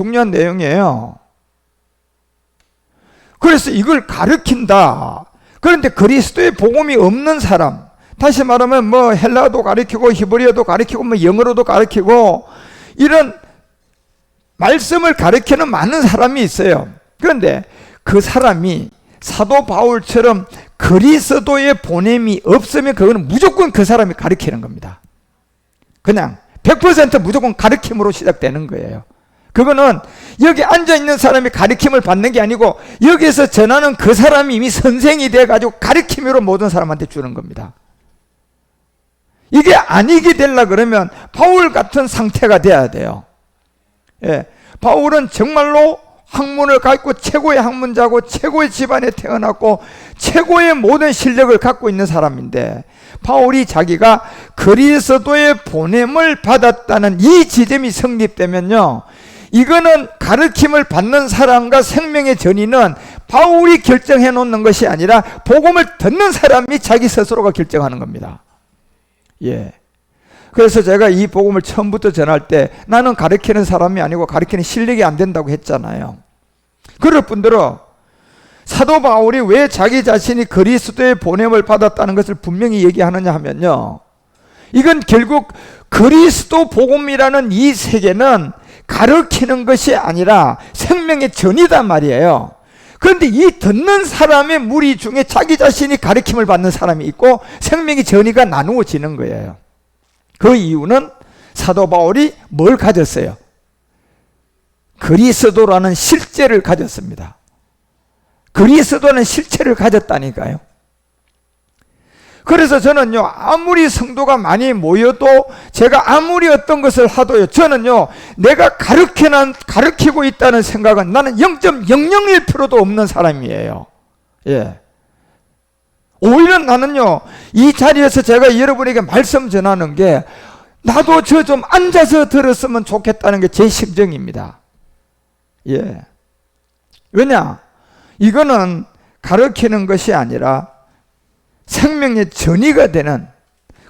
중요한 내용이에요. 그래서 이걸 가르친다. 그런데 그리스도의 복음이 없는 사람, 다시 말하면 뭐 헬라어도 가르치고 히브리어도 가르치고 뭐 영어로도 가르치고 이런 말씀을 가르치는 많은 사람이 있어요. 그런데 그 사람이 사도 바울처럼 그리스도의 보냄이 없으면 그거는 무조건 그 사람이 가르치는 겁니다. 그냥 100% 무조건 가르침으로 시작되는 거예요. 그거는 여기 앉아있는 사람이 가르침을 받는 게 아니고 여기서 전하는 그 사람이 이미 선생이 돼가지고 가르침으로 모든 사람한테 주는 겁니다. 이게 아니게 되려 그러면 바울 같은 상태가 돼야 돼요. 예, 바울은 정말로 학문을 갖고 최고의 학문자고 최고의 집안에 태어났고 최고의 모든 실력을 갖고 있는 사람인데, 바울이 자기가 그리스도의 보냄을 받았다는 이 지점이 성립되면요, 이거는 가르침을 받는 사람과 생명의 전이는 바울이 결정해 놓는 것이 아니라 복음을 듣는 사람이 자기 스스로가 결정하는 겁니다. 예. 그래서 제가 이 복음을 처음부터 전할 때 나는 가르치는 사람이 아니고 가르치는 실력이 안 된다고 했잖아요. 그럴 뿐더러 사도 바울이 왜 자기 자신이 그리스도의 보냄을 받았다는 것을 분명히 얘기하느냐 하면요, 이건 결국 그리스도 복음이라는 이 세계는 가르치는 것이 아니라 생명의 전이단 말이에요. 그런데 이 듣는 사람의 무리 중에 자기 자신이 가르침을 받는 사람이 있고 생명의 전이가 나누어지는 거예요. 그 이유는 사도 바울이 뭘 가졌어요? 그리스도라는 실제를 가졌습니다. 그리스도는 실체를 가졌다니까요. 그래서 저는요, 아무리 성도가 많이 모여도 제가 아무리 어떤 것을 하도요, 저는요, 내가 가르치고 있다는 생각은 나는 0.001%도 없는 사람이에요. 예. 오히려 나는요, 이 자리에서 제가 여러분에게 말씀 전하는 게 나도 저 좀 앉아서 들었으면 좋겠다는 게 제 심정입니다. 예. 왜냐? 이거는 가르치는 것이 아니라 생명의 전이가 되는,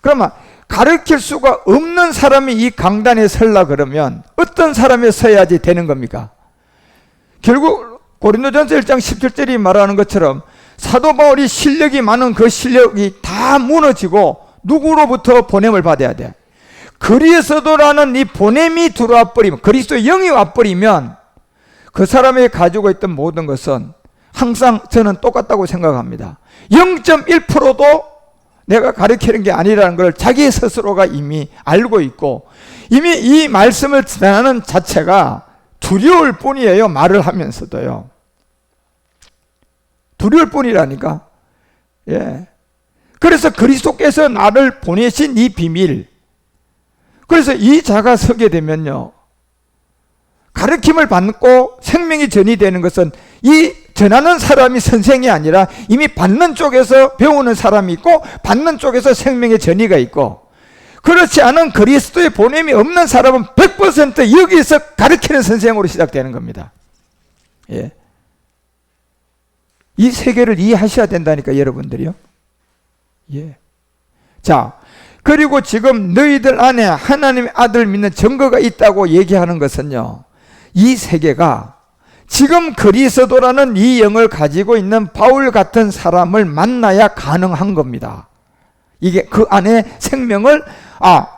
그러면 가르칠 수가 없는 사람이 이 강단에 서려 그러면 어떤 사람이 서야지 되는 겁니까? 결국 고린도전서 1장 17절이 말하는 것처럼 사도 바울이 실력이 많은 그 실력이 다 무너지고 누구로부터 보냄을 받아야 돼? 그리스도라는 이 보냄이 들어와 버리면, 그리스도의 영이 와버리면 그 사람이 가지고 있던 모든 것은 항상 저는 똑같다고 생각합니다. 0.1%도 내가 가르치는 게 아니라는 걸 자기 스스로가 이미 알고 있고 이미 이 말씀을 전하는 자체가 두려울 뿐이에요. 말을 하면서도요. 두려울 뿐이라니까. 예. 그래서 그리스도께서 나를 보내신 이 비밀, 그래서 이 자가 서게 되면요, 가르침을 받고 생명이 전이 되는 것은 이 전하는 사람이 선생이 아니라 이미 받는 쪽에서 배우는 사람이 있고 받는 쪽에서 생명의 전이가 있고, 그렇지 않은 그리스도의 보냄이 없는 사람은 100% 여기서 가르치는 선생으로 시작되는 겁니다. 예. 이 세계를 이해하셔야 된다니까, 여러분들이요. 예. 자, 그리고 지금 너희들 안에 하나님의 아들 믿는 증거가 있다고 얘기하는 것은요, 이 세계가 지금 그리스도라는 이 영을 가지고 있는 바울 같은 사람을 만나야 가능한 겁니다. 이게 그 안에 생명을,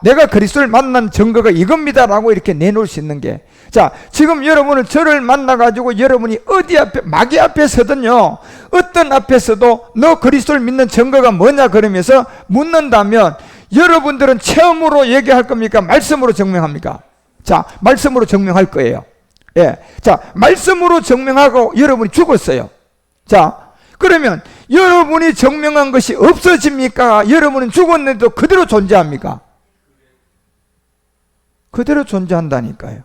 내가 그리스도를 만난 증거가 이겁니다 라고 이렇게 내놓을 수 있는 게, 자, 지금 여러분은 저를 만나가지고 여러분이 어디 앞에, 마귀 앞에 서든요, 어떤 앞에 서도 너 그리스도를 믿는 증거가 뭐냐 그러면서 묻는다면 여러분들은 체험으로 얘기할 겁니까? 말씀으로 증명합니까? 자, 말씀으로 증명할 거예요. 예. 자, 말씀으로 증명하고 여러분이 죽었어요. 자, 그러면 여러분이 증명한 것이 없어집니까? 여러분은 죽었는데도 그대로 존재합니까? 그대로 존재한다니까요.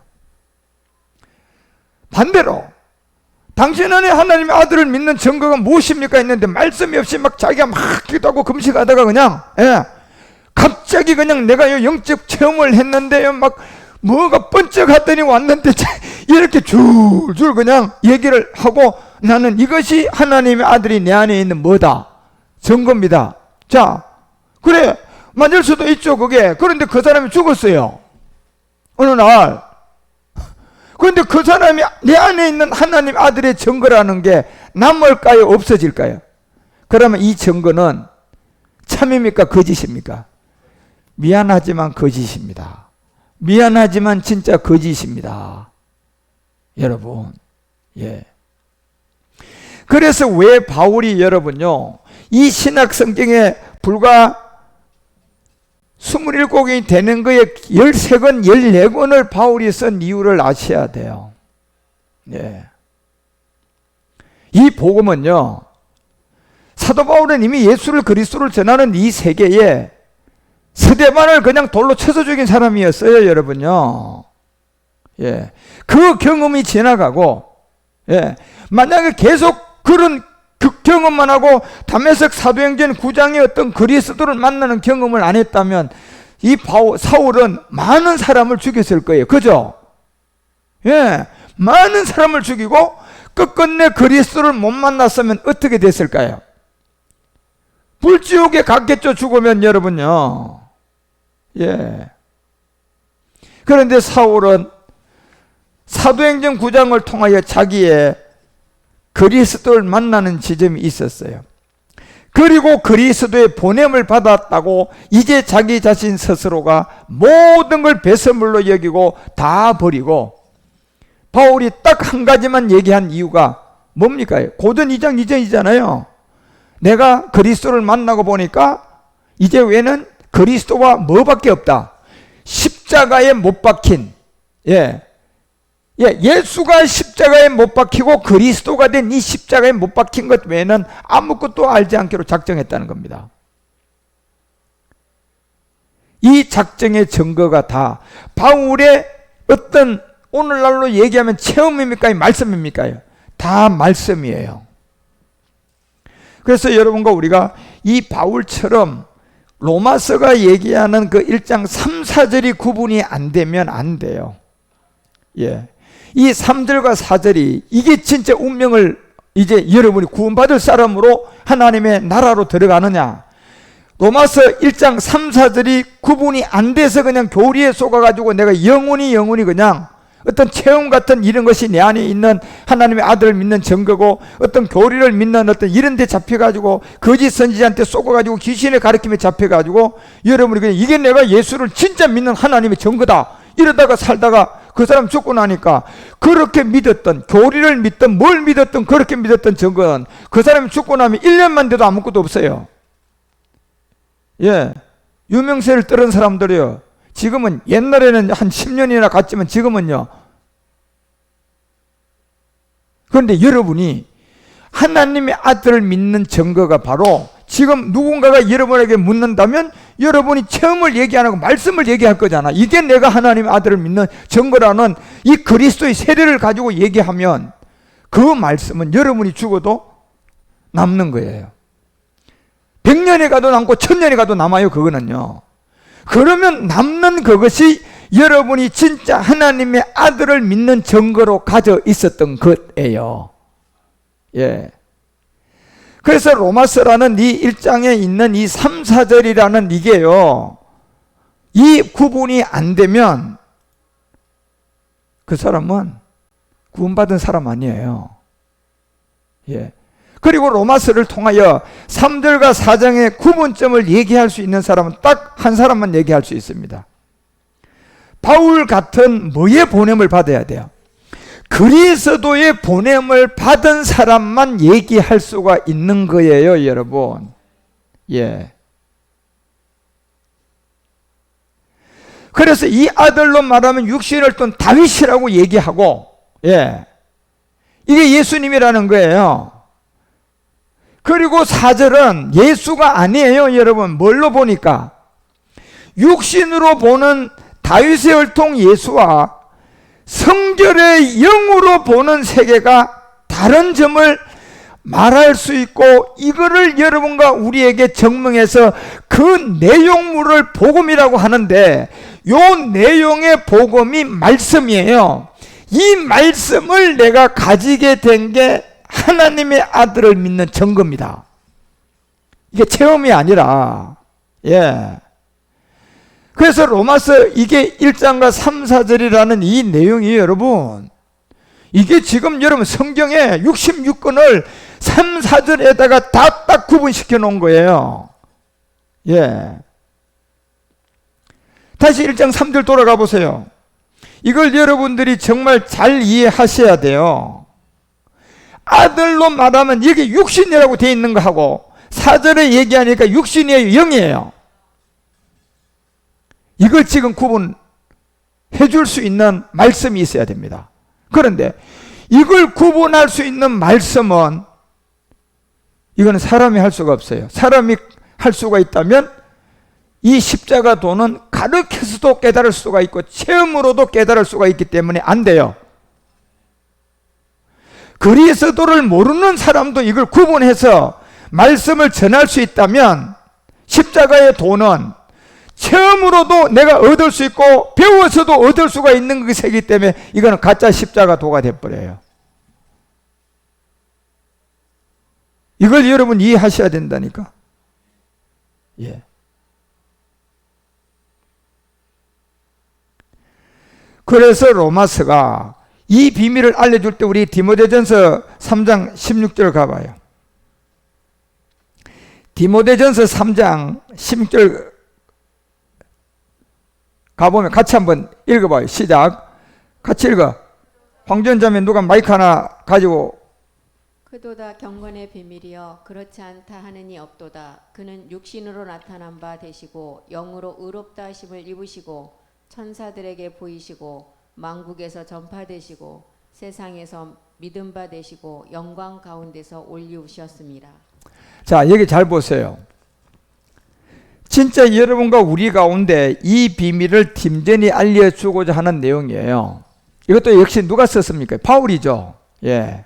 반대로 당신 안에 하나님의 아들을 믿는 증거가 무엇입니까? 했는데 말씀이 없이 막 자기가 막 기도하고 금식하다가 그냥, 예, 갑자기 그냥 내가 영적 체험을 했는데요, 막 뭐가 번쩍하더니 왔는데 이렇게 줄줄 그냥 얘기를 하고 나는 이것이 하나님의 아들이 내 안에 있는 뭐다? 증거입니다. 자, 그래, 맞을 수도 있죠, 그게. 그런데 그 사람이 죽었어요. 어느 날. 그런데 그 사람이 내 안에 있는 하나님 아들의 증거라는 게 남을까요? 없어질까요? 그러면 이 증거는 참입니까? 거짓입니까? 미안하지만 거짓입니다. 미안하지만 진짜 거짓입니다. 여러분, 예. 그래서 왜 바울이 여러분요, 이 신약 성경에 불과 27권이 되는 거에 13권, 14권을 바울이 쓴 이유를 아셔야 돼요. 예. 이 복음은요, 사도 바울은 이미 예수를 그리스도를 전하는 이 세계에 스데반을 그냥 돌로 쳐서 죽인 사람이었어요, 여러분요. 예. 그 경험이 지나가고, 예. 만약에 계속 그런 경험만 하고 다메섹 사도행전 9장의 어떤 그리스도를 만나는 경험을 안 했다면 이 사울은 많은 사람을 죽였을 거예요. 그죠? 예. 많은 사람을 죽이고 끝끝내 그리스도를 못 만났으면 어떻게 됐을까요? 불지옥에 갔겠죠, 죽으면 여러분요. 예. 그런데 사울은 사도행전 9장을 통하여 자기의 그리스도를 만나는 지점이 있었어요. 그리고 그리스도의 보냄을 받았다고 이제 자기 자신 스스로가 모든 걸 배설물로 여기고 다 버리고, 바울이 딱 한 가지만 얘기한 이유가 뭡니까? 고전 2장 2절이잖아요. 내가 그리스도를 만나고 보니까 이제 외에는 그리스도가 뭐밖에 없다. 십자가에 못 박힌, 예수가 십자가에 못 박히고 그리스도가 된 이 십자가에 못 박힌 것 외에는 아무것도 알지 않기로 작정했다는 겁니다. 이 작정의 증거가 다 바울의 어떤 오늘날로 얘기하면 체험입니까? 말씀입니까? 다 말씀이에요. 그래서 여러분과 우리가 이 바울처럼 로마서가 얘기하는 그 1장 3, 4절이 구분이 안 되면 안 돼요. 예. 이 3절과 4절이 이게 진짜 운명을 이제 여러분이 구원받을 사람으로 하나님의 나라로 들어가느냐, 로마서 1장 3, 4절이 구분이 안 돼서 그냥 교리에 속아가지고 내가 영원히 그냥 어떤 체험 같은 이런 것이 내 안에 있는 하나님의 아들을 믿는 증거고, 어떤 교리를 믿는 어떤 이런 데 잡혀가지고 거짓 선지자한테 속아가지고 귀신의 가르침에 잡혀가지고 여러분이 그냥 이게 내가 예수를 진짜 믿는 하나님의 증거다 이러다가 살다가 그 사람 죽고 나니까 그렇게 믿었던, 교리를 믿던 뭘 믿었던 그렇게 믿었던 증거는 그 사람이 죽고 나면 1년만 돼도 아무것도 없어요. 예, 유명세를 떨은 사람들이요, 지금은 옛날에는 한 10년이나 갔지만 지금은요. 그런데 여러분이 하나님의 아들을 믿는 증거가 바로 지금 누군가가 여러분에게 묻는다면 여러분이 체험을 얘기 안 하고 말씀을 얘기할 거잖아. 이게 내가 하나님의 아들을 믿는 증거라는 이 그리스도의 세례를 가지고 얘기하면 그 말씀은 여러분이 죽어도 남는 거예요. 100년이 가도 남고 1000년이 가도 남아요. 그거는요. 그러면 남는 그것이 여러분이 진짜 하나님의 아들을 믿는 증거로 가져 있었던 것이에요. 예. 그래서 로마서라는 이 1장에 있는 이 3, 4절이라는 이게요, 이 구분이 안 되면 그 사람은 구원받은 사람 아니에요. 예. 그리고 로마서를 통하여 3절과 4장의 구분점을 얘기할 수 있는 사람은 딱 한 사람만 얘기할 수 있습니다. 바울 같은 뭐의 보냄을 받아야 돼요? 그리스도의 보냄을 받은 사람만 얘기할 수가 있는 거예요, 여러분. 예. 그래서 이 아들로 말하면 육신을 둔 다윗이라고 얘기하고, 예. 이게 예수님이라는 거예요. 그리고 4절은 예수가 아니에요, 여러분. 뭘로 보니까? 육신으로 보는 다윗의 혈통 예수와 성결의 영으로 보는 세계가 다른 점을 말할 수 있고, 이거를 여러분과 우리에게 증명해서 그 내용물을 복음이라고 하는데, 요 내용의 복음이 말씀이에요. 이 말씀을 내가 가지게 된 게 하나님의 아들을 믿는 증거입니다. 이게 체험이 아니라, 예. 그래서 로마서 이게 1장과 3, 4절이라는 이 내용이 여러분, 이게 지금 여러분 성경에 66권을 3, 4절에다가 다 딱 구분시켜 놓은 거예요. 예. 다시 1장 3절 돌아가 보세요. 이걸 여러분들이 정말 잘 이해하셔야 돼요. 아들로 말하면 여기 육신이라고 되어 있는 거하고 4절에 얘기하니까 육신이에요, 영이에요. 이걸 지금 구분해 줄 수 있는 말씀이 있어야 됩니다. 그런데 이걸 구분할 수 있는 말씀은 이거는 사람이 할 수가 없어요. 사람이 할 수가 있다면 이 십자가 도는 가르쳐서도 깨달을 수가 있고 체험으로도 깨달을 수가 있기 때문에 안 돼요. 그리스도를 모르는 사람도 이걸 구분해서 말씀을 전할 수 있다면 십자가의 도는 체험으로도 내가 얻을 수 있고 배워서도 얻을 수가 있는 것이기 때문에 이거는 가짜 십자가 도가 돼버려요. 이걸 여러분 이해하셔야 된다니까. 예. 그래서 로마서가 이 비밀을 알려줄 때 우리 디모데전서 3장 16절 가봐요. 디모데전서 3장 16절 가보면 같이 한번 읽어봐요. 시작. 같이 읽어. 황전자매 누가 마이크 하나 가지고. 그도다 경건의 비밀이여 그렇지 않다 하느니 없도다. 그는 육신으로 나타난 바 되시고 영으로 의롭다 하심을 입으시고 천사들에게 보이시고 만국에서 전파되시고 세상에서 믿음 바 되시고 영광 가운데서 올리우셨습니다. 자, 여기 잘 보세요. 진짜 여러분과 우리 가운데 이 비밀을 tim전히 알려주고자 하는 내용이에요. 이것도 역시 누가 썼습니까? 바울이죠. 예.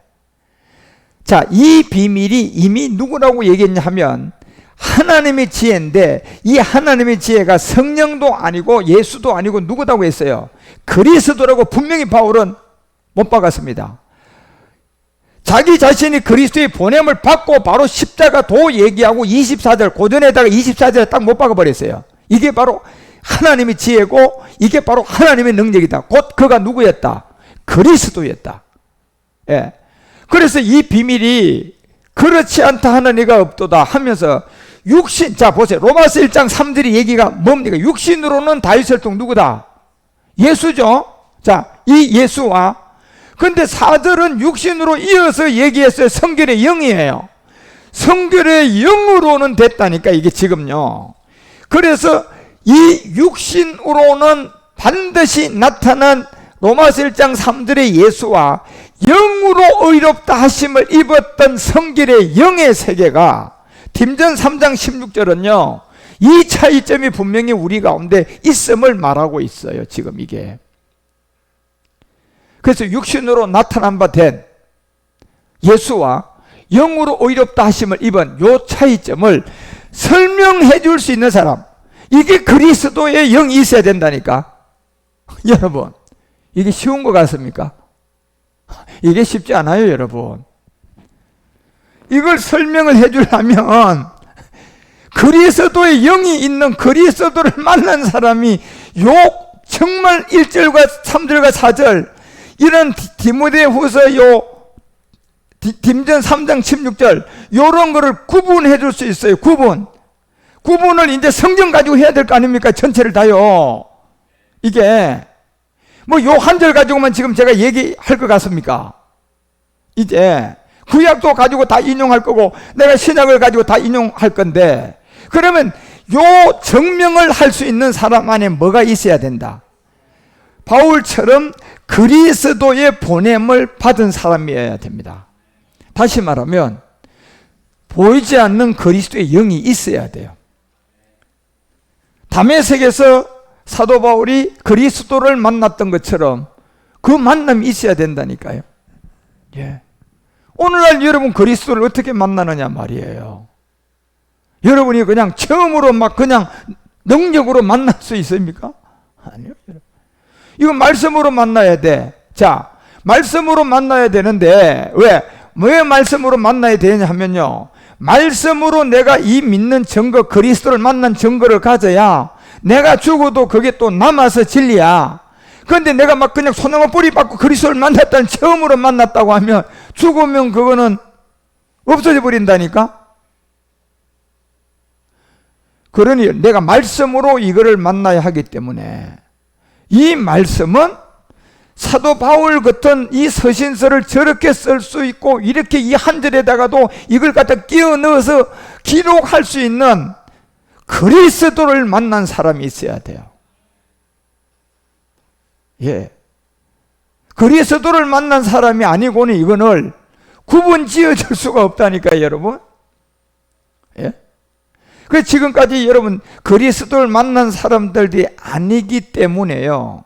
자, 이 비밀이 이미 누구라고 얘기했냐 하면 하나님의 지혜인데 이 하나님의 지혜가 성령도 아니고 예수도 아니고 누구다고 했어요? 그리스도라고 분명히 바울은 못 박았습니다. 자기 자신이 그리스도의 보냄을 받고 바로 십자가 도 얘기하고 24절 고전에다가 24절에 딱 못 박아버렸어요. 이게 바로 하나님의 지혜고 이게 바로 하나님의 능력이다. 곧 그가 누구였다? 그리스도였다. 예. 그래서 이 비밀이 그렇지 않다 하는 이가 없도다 하면서 육신, 자 보세요. 로마서 1장 3절의 얘기가 뭡니까? 육신으로는 다윗의 종 누구다? 예수죠. 자, 이 예수와 근데 4절은 육신으로 이어서 얘기했어요. 성결의 영이에요. 성결의 영으로는 됐다니까 이게 지금요. 그래서 이 육신으로는 반드시 나타난 로마서 1장 3절의 예수와 영으로 의롭다 하심을 입었던 성결의 영의 세계가 tim전 3장 16절은요. 이 차이점이 분명히 우리 가운데 있음을 말하고 있어요. 지금 이게. 그래서 육신으로 나타난 바 된 예수와 영으로 의롭다 하심을 입은 요 차이점을 설명해 줄 수 있는 사람, 이게 그리스도의 영이 있어야 된다니까. 여러분, 이게 쉬운 것 같습니까? 이게 쉽지 않아요, 여러분. 이걸 설명을 해 주려면 그리스도의 영이 있는 그리스도를 만난 사람이 요 정말 1절과 3절과 4절 이런 디모데후서 요 tim전 3장 16절 요런 거를 구분해 줄 수 있어요. 구분을 이제 성경 가지고 해야 될 거 아닙니까? 전체를 다요. 이게 뭐 요 한 절 가지고만 지금 제가 얘기할 것 같습니까? 이제 구약도 가지고 다 인용할 거고 내가 신약을 가지고 다 인용할 건데, 그러면 요 증명을 할 수 있는 사람 안에 뭐가 있어야 된다? 바울처럼 그리스도의 보냄을 받은 사람이어야 됩니다. 다시 말하면 보이지 않는 그리스도의 영이 있어야 돼요. 다메섹에서 사도 바울이 그리스도를 만났던 것처럼 그 만남이 있어야 된다니까요. 예. 오늘날 여러분 그리스도를 어떻게 만나느냐 말이에요. 여러분이 그냥 처음으로 막 그냥 능력으로 만날 수 있습니까? 아니요. 이거 말씀으로 만나야 돼. 자, 말씀으로 만나야 되는데 왜 말씀으로 만나야 되냐 하면요, 말씀으로 내가 이 믿는 증거, 그리스도를 만난 증거를 가져야 내가 죽어도 그게 또 남아서 진리야. 그런데 내가 막 그냥 소나무 뿌리 받고 그리스도를 만났다는 처음으로 만났다고 하면 죽으면 그거는 없어져 버린다니까. 그러니 내가 말씀으로 이거를 만나야 하기 때문에 이 말씀은 사도 바울 같은 이 서신서를 저렇게 쓸 수 있고 이렇게 이 한 절에다가도 이걸 갖다 끼워 넣어서 기록할 수 있는 그리스도를 만난 사람이 있어야 돼요. 예. 그리스도를 만난 사람이 아니고는 이거를 구분 지어줄 수가 없다니까요, 여러분. 예. 그래서 지금까지 여러분 그리스도를 만난 사람들이 아니기 때문에요.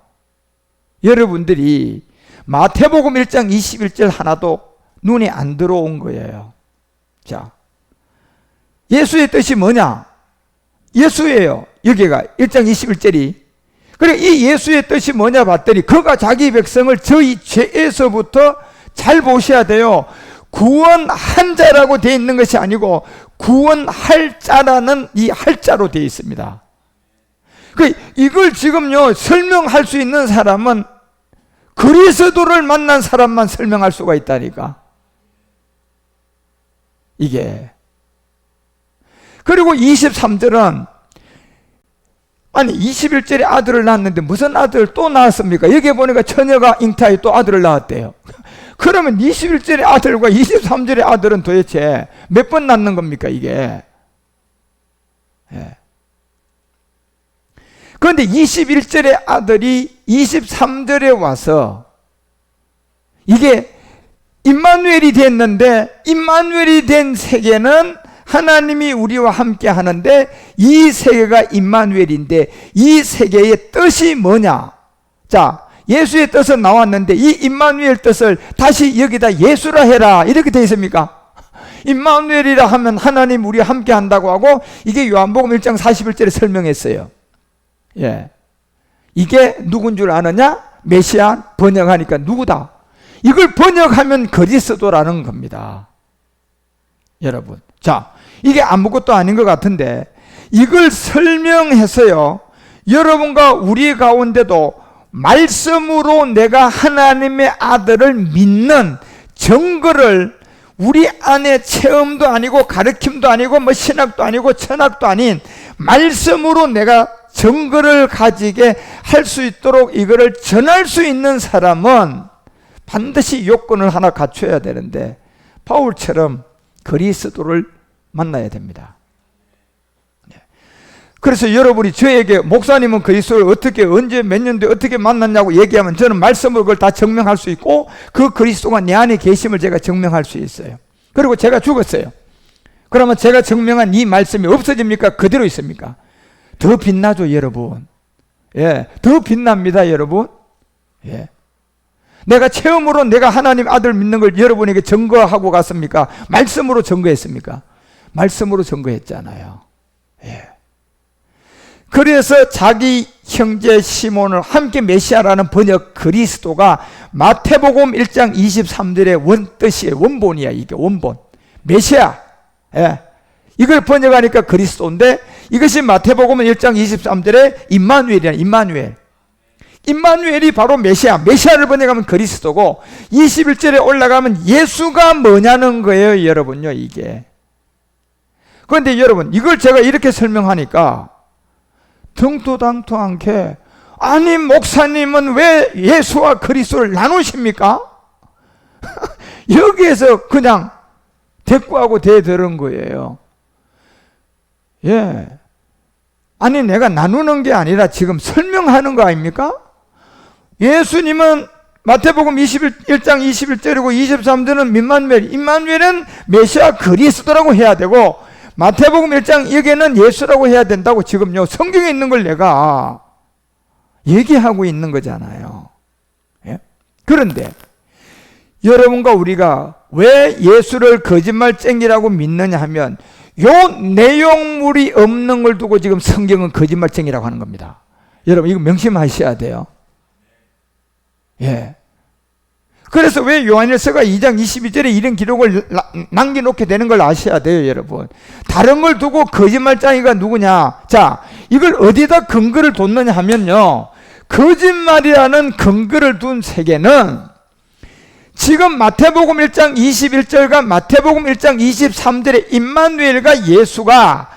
여러분들이 마태복음 1장 21절 하나도 눈에 안 들어온 거예요. 자, 예수의 뜻이 뭐냐? 예수예요. 여기가 1장 21절이. 그래, 이 예수의 뜻이 뭐냐 봤더니 그가 자기 백성을 저희 죄에서부터 잘 보셔야 돼요. 구원한 자라고 되어 있는 것이 아니고 구원할 자라는 이 할자로 되어 있습니다. 이걸 지금요 설명할 수 있는 사람은 그리스도를 만난 사람만 설명할 수가 있다니까. 이게. 그리고 23절은 아니 21절에 아들을 낳았는데 무슨 아들을 또 낳았습니까? 여기 보니까 처녀가 잉타에 또 아들을 낳았대요. 그러면 21절의 아들과 23절의 아들은 도대체 몇 번 낳는 겁니까 이게? 예. 그런데 21절의 아들이 23절에 와서 이게 임마누엘이 됐는데 임마누엘이 된 세계는 하나님이 우리와 함께 하는데 이 세계가 임마누엘인데 이 세계의 뜻이 뭐냐? 자, 예수의 뜻은 나왔는데 이 임마누엘 뜻을 다시 여기다 예수라 해라 이렇게 되어 있습니까? 임마누엘이라 하면 하나님 우리와 함께 한다고 하고 이게 요한복음 1장 41절에 설명했어요. 예, 이게 누군 줄 아느냐? 메시아 번역하니까 누구다? 이걸 번역하면 그리스도라는 겁니다. 여러분, 자, 이게 아무것도 아닌 것 같은데 이걸 설명해서요 여러분과 우리 가운데도 말씀으로 내가 하나님의 아들을 믿는 증거를 우리 안에 체험도 아니고 가르침도 아니고 뭐 신학도 아니고 천학도 아닌 말씀으로 내가 증거를 가지게 할 수 있도록 이거를 전할 수 있는 사람은 반드시 요건을 하나 갖춰야 되는데 바울처럼 그리스도를 만나야 됩니다. 그래서 여러분이 저에게 목사님은 그리스도를 어떻게 언제 몇 년도에 어떻게 만났냐고 얘기하면 저는 말씀으로 그걸 다 증명할 수 있고 그 그리스도가 내 안에 계심을 제가 증명할 수 있어요. 그리고 제가 죽었어요. 그러면 제가 증명한 이 말씀이 없어집니까? 그대로 있습니까? 더 빛나죠, 여러분. 예, 더 빛납니다, 여러분. 예. 내가 체험으로 내가 하나님 아들 믿는 걸 여러분에게 증거하고 갔습니까? 말씀으로 증거했습니까? 말씀으로 증거했잖아요. 예. 그래서 자기 형제 시몬을 함께 메시아라는 번역 그리스도가 마태복음 1장 23절의 원뜻이에요. 원본이야, 이게 원본. 메시아. 예. 이걸 번역하니까 그리스도인데 이것이 마태복음 1장 23절의 임마누엘이야, 임마누엘. 임마누엘이 바로 메시아. 메시아를 번역하면 그리스도고 21절에 올라가면 예수가 뭐냐는 거예요, 여러분요, 이게. 그런데 여러분, 이걸 제가 이렇게 설명하니까 등토당토 않게 아니 목사님은 왜 예수와 그리스도를 나누십니까? 여기에서 그냥 대꾸하고 대들은 거예요. 예. 아니 내가 나누는 게 아니라 지금 설명하는 거 아닙니까? 예수님은 마태복음 21장 21절이고 23절은 임마누엘은 메시아 그리스도라고 해야 되고 마태복음 1장 여기에는 예수라고 해야 된다고 지금요 성경에 있는 걸 내가 얘기하고 있는 거잖아요. 예? 그런데 여러분과 우리가 왜 예수를 거짓말쟁이라고 믿느냐 하면 요 내용물이 없는 걸 두고 지금 성경은 거짓말쟁이라고 하는 겁니다. 여러분 이거 명심하셔야 돼요. 예. 그래서 왜 요한일서가 2장 22절에 이런 기록을 남겨놓게 되는 걸 아셔야 돼요, 여러분. 다른 걸 두고 거짓말쟁이가 누구냐? 자, 이걸 어디다 근거를 뒀느냐 하면요. 거짓말이라는 근거를 둔 세계는 지금 마태복음 1장 21절과 마태복음 1장 23절의 임마누엘과 예수가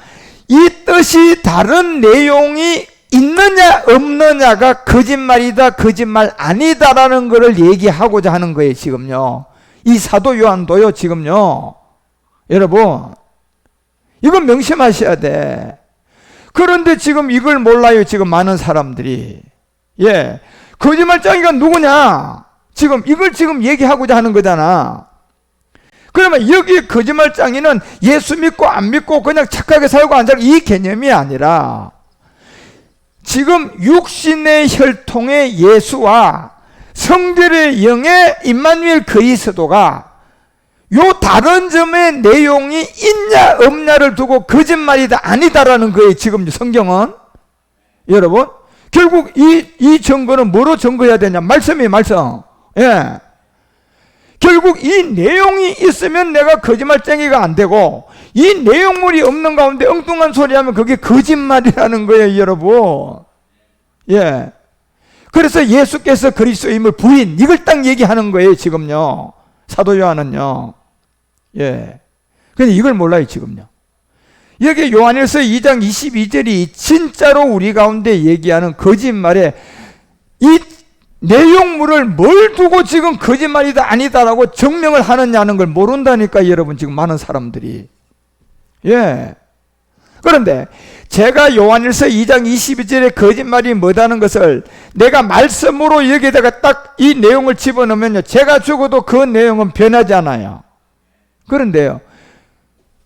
이 뜻이 다른 내용이 있느냐 없느냐가 거짓말이다 거짓말 아니다라는 것을 얘기하고자 하는 거예요. 지금요 이 사도 요한도요 지금요 여러분 이건 명심하셔야 돼. 그런데 지금 이걸 몰라요. 지금 많은 사람들이. 예, 거짓말쟁이가 누구냐 지금 이걸 지금 얘기하고자 하는 거잖아. 그러면 여기 거짓말쟁이는 예수 믿고 안 믿고 그냥 착하게 살고 안 살고 이 개념이 아니라 지금 육신의 혈통의 예수와 성결의 영의 임마누엘 그리스도가 요 다른 점의 내용이 있냐 없냐를 두고 거짓말이다 아니다라는 거예요. 지금 성경은. 여러분 결국 이 증거는 뭐로 증거해야 되냐? 말씀이에요. 말씀. 예. 결국 이 내용이 있으면 내가 거짓말쟁이가 안 되고 이 내용물이 없는 가운데 엉뚱한 소리 하면 그게 거짓말이라는 거예요. 여러분. 예. 그래서 예수께서 그리스도임을 부인 이걸 딱 얘기하는 거예요. 지금요 사도 요한은요. 예. 근데 이걸 몰라요. 지금요 여기 요한일서 2장 22절이 진짜로 우리 가운데 얘기하는 거짓말에 이 내용물을 뭘 두고 지금 거짓말이다 아니다라고 증명을 하느냐는 걸 모른다니까 여러분 지금 많은 사람들이. 예. 그런데 제가 요한일서 2장 22절에 거짓말이 뭐다는 것을 내가 말씀으로 여기다가 딱 이 내용을 집어넣으면요 제가 죽어도 그 내용은 변하지 않아요. 그런데요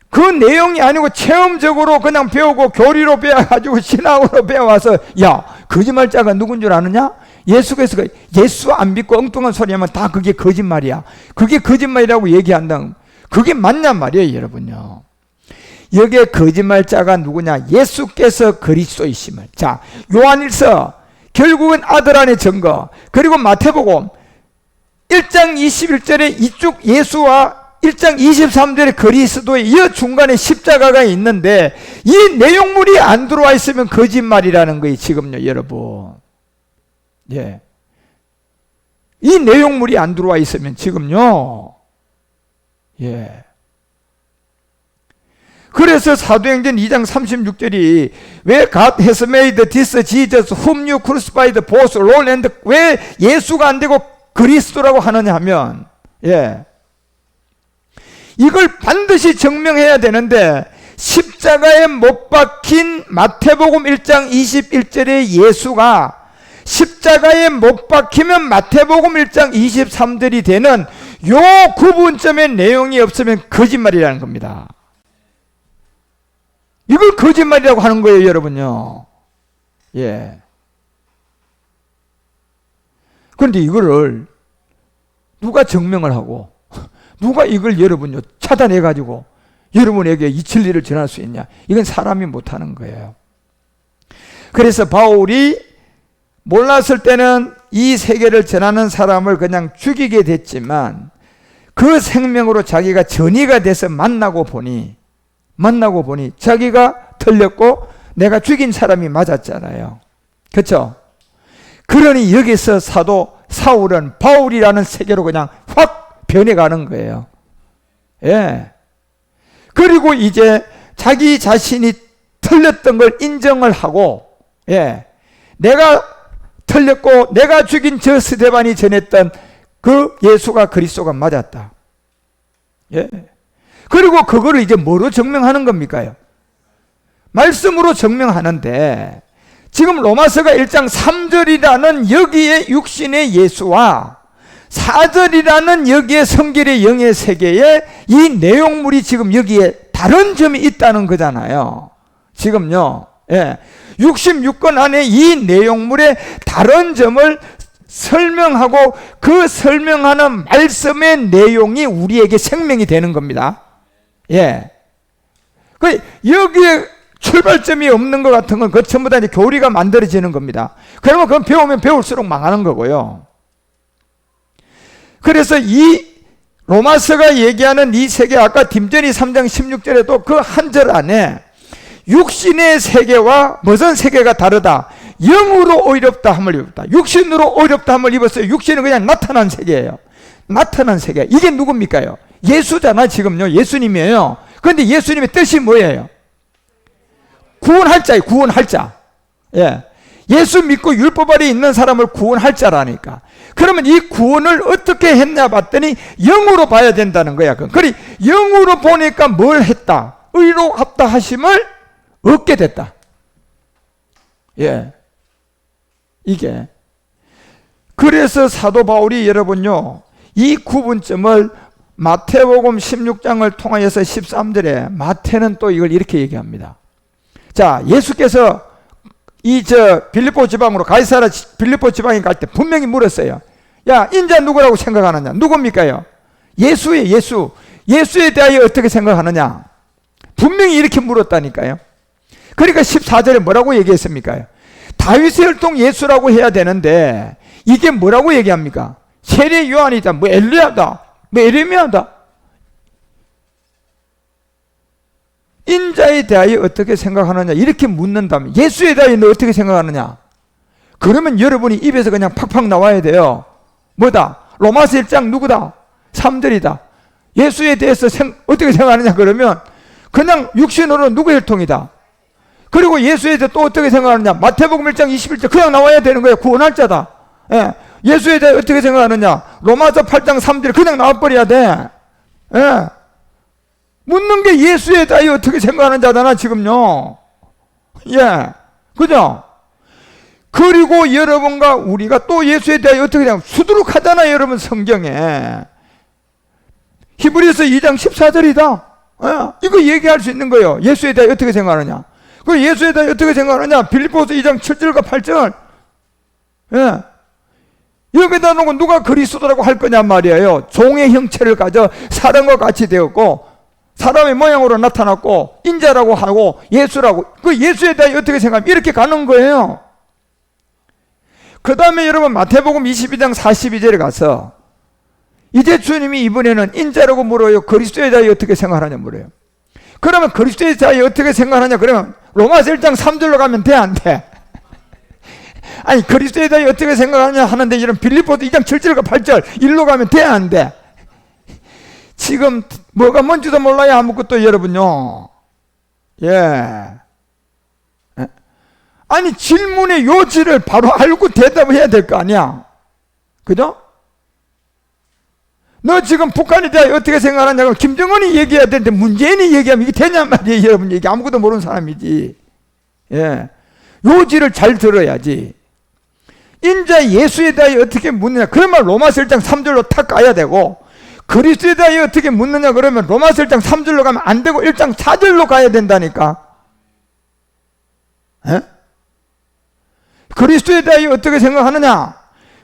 그 내용이 아니고 체험적으로 그냥 배우고 교리로 배워가지고 신학으로 배워와서 야 거짓말자가 누군 줄 아느냐? 예수께서 예수 안 믿고 엉뚱한 소리 하면 다 그게 거짓말이야. 그게 거짓말이라고 얘기한다. 그게 맞냔 말이에요. 여러분요 여기에 거짓말자가 누구냐? 예수께서 그리스도이심을. 자 요한일서 결국은 아들 안의 증거 그리고 마태복음 1장 21절에 이쪽 예수와 1장 23절에 그리스도의 이 중간에 십자가가 있는데 이 내용물이 안 들어와 있으면 거짓말이라는 거예요. 지금요 여러분. 예. 이 내용물이 안 들어와 있으면 지금요. 예. 그래서 사도행전 2장 36절이 왜 God has made this Jesus whom you crucified both Lord and 왜 예수가 안 되고 그리스도라고 하느냐 하면 예. 이걸 반드시 증명해야 되는데 십자가에 못 박힌 마태복음 1장 21절의 예수가 십자가에 못 박히면 마태복음 1장 23절이 되는 요 구분점의 내용이 없으면 거짓말이라는 겁니다. 이걸 거짓말이라고 하는 거예요. 여러분요. 예. 그런데 이거를 누가 증명을 하고 누가 이걸 여러분요 차단해 가지고 여러분에게 이 진리를 전할 수 있냐? 이건 사람이 못하는 거예요. 그래서 바울이 몰랐을 때는 이 세계를 전하는 사람을 그냥 죽이게 됐지만 그 생명으로 자기가 전이가 돼서 만나고 보니 자기가 틀렸고 내가 죽인 사람이 맞았잖아요. 그렇죠? 그러니 여기서 사도 사울은 바울이라는 세계로 그냥 확 변해가는 거예요. 예. 그리고 이제 자기 자신이 틀렸던 걸 인정을 하고, 예. 내가 틀렸고 내가 죽인 저 스데반이 전했던 그 예수가 그리스도가 맞았다. 예. 그리고 그거를 이제 뭐로 증명하는 겁니까? 말씀으로 증명하는데 지금 로마서가 1장 3절이라는 여기에 육신의 예수와 4절이라는 여기에 성결의 영의 세계에 이 내용물이 지금 여기에 다른 점이 있다는 거잖아요. 지금요. 예. 66권 안에 이 내용물의 다른 점을 설명하고 그 설명하는 말씀의 내용이 우리에게 생명이 되는 겁니다. 예. 그 여기에 출발점이 없는 것 같은 건 그 전부 다 이제 교리가 만들어지는 겁니다. 그러면 그건 배우면 배울수록 망하는 거고요. 그래서 이 로마서가 얘기하는 이 세계, 아까 딤전이 3장 16절에도 그 한 절 안에 육신의 세계와 무슨 세계가 다르다. 영으로 어렵다 함을 입었다. 육신으로 어렵다 함을 입었어요. 육신은 그냥 나타난 세계예요. 나타난 세계. 이게 누굽니까요? 예수잖아. 지금요. 예수님이에요. 그런데 예수님의 뜻이 뭐예요? 구원할 자예요. 구원할 자. 예. 예수 믿고 율법 아래 있는 사람을 구원할 자라니까. 그러면 이 구원을 어떻게 했냐 봤더니 영으로 봐야 된다는 거야. 그리 영으로 보니까 뭘 했다? 의롭다 하심을 얻게 됐다. 예. 이게. 그래서 사도 바울이 여러분요, 이 구분점을 마태복음 16장을 통하여서 13절에 마태는 또 이걸 이렇게 얘기합니다. 자, 예수께서 빌립보 지방으로 가이사라 빌립보 지방에 갈 때 분명히 물었어요. 야, 인자 누구라고 생각하느냐? 누굽니까요? 예수의 예수. 예수에 대하여 어떻게 생각하느냐? 분명히 이렇게 물었다니까요. 그러니까 14절에 뭐라고 얘기했습니까? 다윗의 혈통 예수라고 해야 되는데 이게 뭐라고 얘기합니까? 세례 요한이다, 뭐 엘리야다, 뭐 에레미야다. 인자에 대하여 어떻게 생각하느냐 이렇게 묻는다면 예수에 대하여 너 어떻게 생각하느냐? 그러면 여러분이 입에서 그냥 팍팍 나와야 돼요. 뭐다? 로마서 1장 누구다? 3절이다. 예수에 대해서 어떻게 생각하느냐 그러면 그냥 육신으로 누구의 혈통이다. 그리고 예수에 대해 또 어떻게 생각하느냐? 마태복음 1장 21절 그냥 나와야 되는 거예요. 구원할 자다. 예. 예수에 대해 어떻게 생각하느냐? 로마서 8장 3절 그냥 나와버려야 돼. 예. 묻는 게 예수에 대하여 어떻게 생각하는 자잖아 지금요. 예. 그죠? 그리고 여러분과 우리가 또 예수에 대하여 어떻게 생각? 수두룩하잖아요 여러분 성경에. 히브리서 2장 14절이다. 예. 이거 얘기할 수 있는 거예요. 예수에 대하여 어떻게 생각하느냐? 그 예수에 대하여 어떻게 생각하느냐? 빌립보서 2장 7절과 8절. 예. 여기다 놓고 누가 그리스도라고 할 거냐 말이에요. 종의 형체를 가져 사람과 같이 되었고 사람의 모양으로 나타났고 인자라고 하고 예수라고. 그 예수에 대해 어떻게 생각하면 이렇게 가는 거예요. 그 다음에 여러분 마태복음 22장 42절에 가서 이제 주님이 이번에는 인자라고 물어요. 그리스도에 대해 어떻게 생각하느냐 물어요. 그러면 그리스도에 대해 어떻게 생각하느냐 그러면 로마서 1장 3절로 가면 돼 안 돼? 아니 그리스도에 대해 어떻게 생각하느냐 하는데 이런 빌립보서 2장 7절과 8절 일로 가면 돼 안 돼? 지금 뭐가 뭔지도 몰라요 아무것도 여러분요. 예. 아니 질문의 요지를 바로 알고 대답을 해야 될 거 아니야. 그죠? 너 지금 북한에 대해 어떻게 생각하냐고 김정은이 얘기해야 되는데 문재인이 얘기하면 이게 되냔 말이에요 여러분. 얘기 아무것도 모르는 사람이지. 예. 요지를 잘 들어야지. 인자 예수에 대해 어떻게 묻느냐 그러면 로마서 1장 3절로 탁 가야 되고 그리스도에 대해 어떻게 묻느냐 그러면 로마서 1장 3절로 가면 안 되고 1장 4절로 가야 된다니까. 에? 그리스도에 대해 어떻게 생각하느냐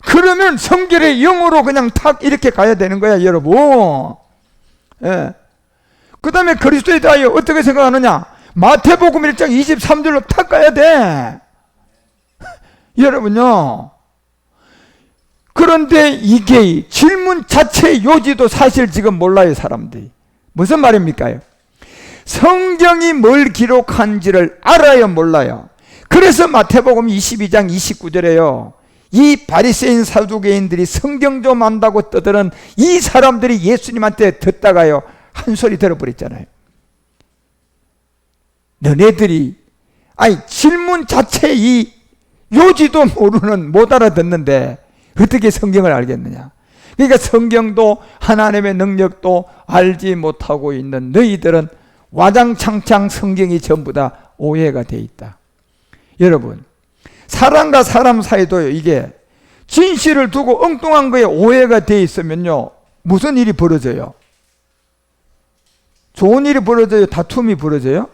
그러면 성결의 영으로 그냥 탁 이렇게 가야 되는 거야 여러분. 예. 그 다음에 그리스도에 대해 어떻게 생각하느냐 마태복음 1장 23절로 탁 가야 돼 여러분요. 그런데 이게 질문 자체의 요지도 사실 지금 몰라요 사람들이. 무슨 말입니까? 성경이 뭘 기록한지를 알아요 몰라요? 그래서 마태복음 22장 29절에요 이 바리새인 사두개인들이 성경 좀 안다고 떠드는 이 사람들이 예수님한테 듣다가요 한 소리 들어버렸잖아요. 너네들이 아니 질문 자체의 이 요지도 모르는 못 알아듣는데 어떻게 성경을 알겠느냐. 그러니까 성경도 하나님의 능력도 알지 못하고 있는 너희들은 와장창창 성경이 전부 다 오해가 돼 있다. 여러분 사람과 사람 사이도요 이게 진실을 두고 엉뚱한 거에 오해가 돼 있으면요 무슨 일이 벌어져요? 좋은 일이 벌어져요? 다툼이 벌어져요?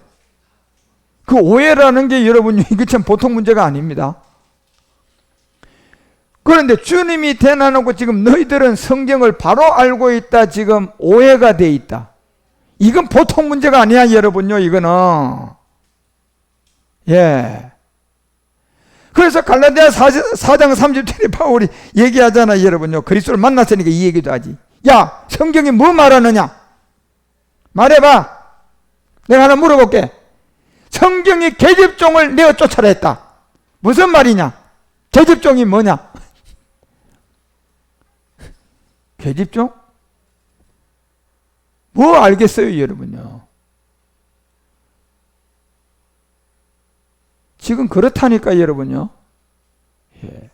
그 오해라는 게 여러분 이게 참 보통 문제가 아닙니다. 그런데 주님이 대놔놓고 지금 너희들은 성경을 바로 알고 있다 지금 오해가 돼 있다. 이건 보통 문제가 아니야 여러분요 이거는. 예. 그래서 갈라디아 4장 30절에 바울이 얘기하잖아 여러분요. 그리스도를 만났으니까 이 얘기도 하지. 야 성경이 뭐 말하느냐 말해봐. 내가 하나 물어볼게. 성경이 계집종을 내어 쫓아라 했다. 무슨 말이냐? 계집종이 뭐냐? 계집종? 뭐 알겠어요, 여러분요? 지금 그렇다니까, 여러분요. 예.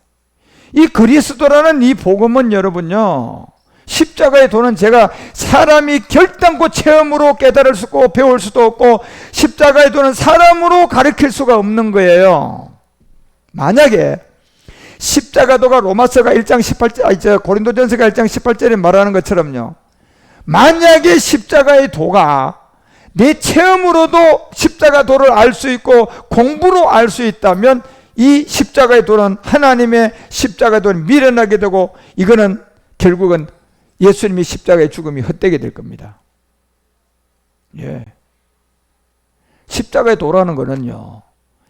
이 그리스도라는 이 복음은 여러분요, 십자가의 도는 제가 사람이 결단코 체험으로 깨달을 수 없고 배울 수도 없고, 십자가의 도는 사람으로 가르칠 수가 없는 거예요. 만약에 십자가도가 로마서가 1장 18절, 고린도전서가 1장 18절에 말하는 것처럼요, 만약에 십자가의 도가 내 체험으로도 십자가 도를 알 수 있고 공부로 알 수 있다면, 이 십자가의 도는 하나님의 십자가의 도는 미련하게 되고, 이거는 결국은 예수님이 십자가의 죽음이 헛되게 될 겁니다. 예. 십자가의 도라는 거는요,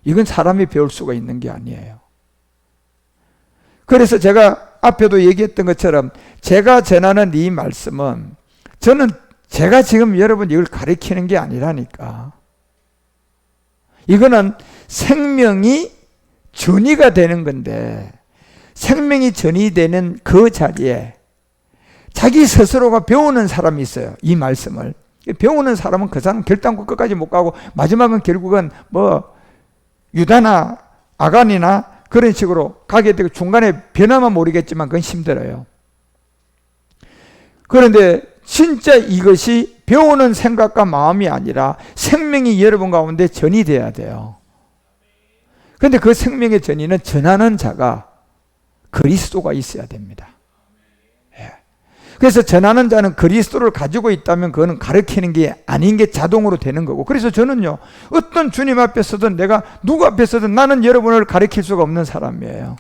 이건 사람이 배울 수가 있는 게 아니에요. 그래서 제가 앞에도 얘기했던 것처럼 제가 전하는 이 말씀은, 저는 제가 지금 여러분 이걸 가르치는 게 아니라니까. 이거는 생명이 전이가 되는 건데, 생명이 전이 되는 그 자리에 자기 스스로가 배우는 사람이 있어요. 이 말씀을 배우는 사람은 그 사람 결단코 끝까지 못 가고, 마지막은 결국은 뭐 유다나 아간이나 그런 식으로 가게 되고, 중간에 변화만 모르겠지만 그건 힘들어요. 그런데 진짜 이것이 배우는 생각과 마음이 아니라 생명이 여러분 가운데 전이 돼야 돼요. 그런데 그 생명의 전이는 전하는 자가 그리스도가 있어야 됩니다. 예. 그래서 전하는 자는 그리스도를 가지고 있다면 그거는 가르치는 게 아닌 게 자동으로 되는 거고, 그래서 저는요, 어떤 주님 앞에 서든 내가 누구 앞에 서든 나는 여러분을 가르칠 수가 없는 사람이에요.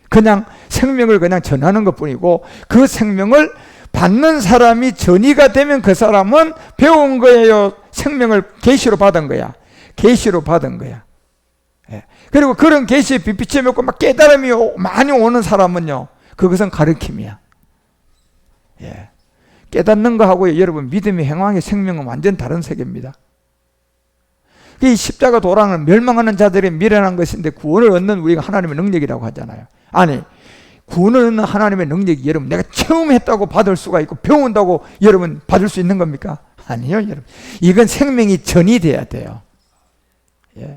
그냥 생명을 그냥 전하는 것뿐이고, 그 생명을 받는 사람이 전이가 되면 그 사람은 배운 거예요, 생명을 계시로 받은 거야, 계시로 받은 거야. 예. 그리고 그런 계시의 빛이 맺고 막 깨달음이 많이 오는 사람은요, 그것은 가르침이야. 예. 깨닫는 거하고 여러분 믿음의 행황의 생명은 완전 다른 세계입니다. 이 십자가 도랑은 멸망하는 자들의 미련한 것인데, 구원을 얻는 우리가 하나님의 능력이라고 하잖아요. 아니, 구원을 얻는 하나님의 능력이 여러분 내가 체험했다고 받을 수가 있고 배운다고 여러분 받을 수 있는 겁니까? 아니요, 여러분. 이건 생명이 전이 돼야 돼요. 예.